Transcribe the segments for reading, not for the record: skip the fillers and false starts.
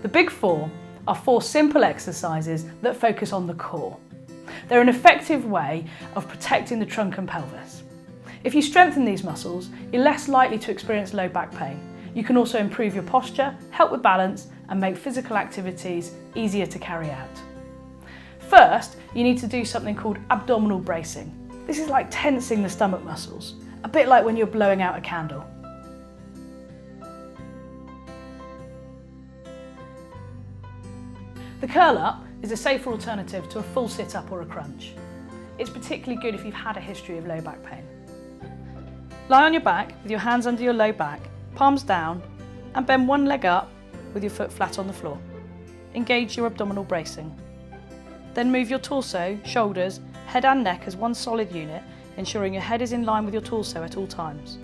The big four are 4 simple exercises that focus on the core. They're an effective way of protecting the trunk and pelvis. If you strengthen these muscles, you're less likely to experience low back pain. You can also improve your posture, help with balance, and make physical activities easier to carry out. First, you need to do something called abdominal bracing. This is like tensing the stomach muscles, a bit like when you're blowing out a candle. The curl up is a safer alternative to a full sit-up or a crunch. It's particularly good if you've had a history of low back pain. Lie on your back with your hands under your low back, palms down, and bend one leg up with your foot flat on the floor. Engage your abdominal bracing. Then move your torso, shoulders, head and neck as one solid unit, ensuring your head is in line with your torso at all times.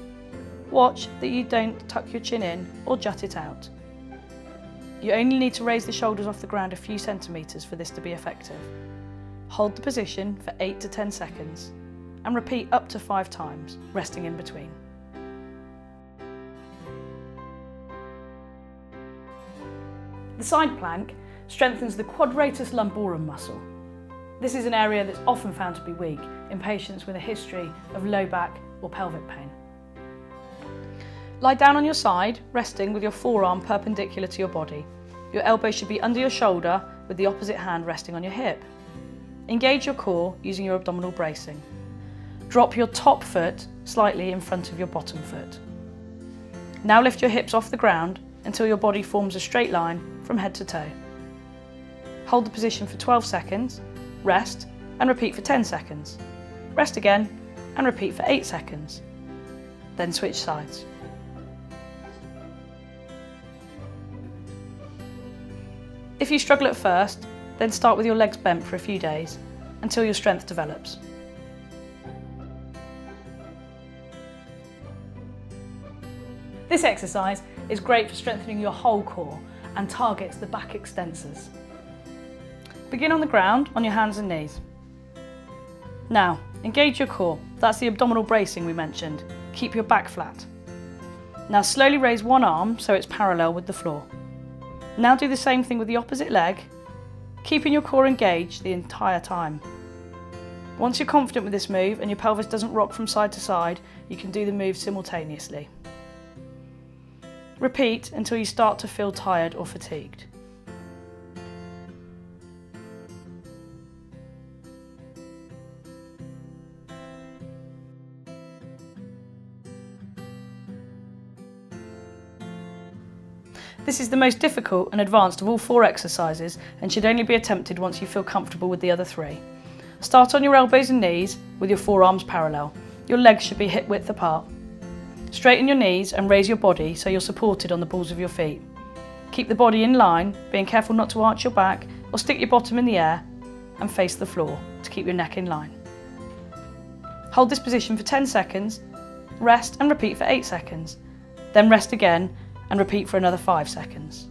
Watch that you don't tuck your chin in or jut it out. You only need to raise the shoulders off the ground a few centimetres for this to be effective. Hold the position for 8 to 10 seconds and repeat up to 5 times, resting in between. The side plank strengthens the quadratus lumborum muscle. This is an area that's often found to be weak in patients with a history of low back or pelvic pain. Lie down on your side, resting with your forearm perpendicular to your body. Your elbow should be under your shoulder with the opposite hand resting on your hip. Engage your core using your abdominal bracing. Drop your top foot slightly in front of your bottom foot. Now lift your hips off the ground until your body forms a straight line from head to toe. Hold the position for 12 seconds, rest and repeat for 10 seconds. Rest again and repeat for 8 seconds. Then switch sides. If you struggle at first, then start with your legs bent for a few days until your strength develops. This exercise is great for strengthening your whole core and targets the back extensors. Begin on the ground on your hands and knees. Now, engage your core. That's the abdominal bracing we mentioned. Keep your back flat. Now slowly raise one arm so it's parallel with the floor. Now do the same thing with the opposite leg, keeping your core engaged the entire time. Once you're confident with this move and your pelvis doesn't rock from side to side, you can do the move simultaneously. Repeat until you start to feel tired or fatigued. This is the most difficult and advanced of all 4 exercises and should only be attempted once you feel comfortable with the other 3. Start on your elbows and knees with your forearms parallel. Your legs should be hip width apart. Straighten your knees and raise your body so you're supported on the balls of your feet. Keep the body in line, being careful not to arch your back or stick your bottom in the air, and face the floor to keep your neck in line. Hold this position for 10 seconds, rest and repeat for 8 seconds, then rest again and repeat for another 5 seconds.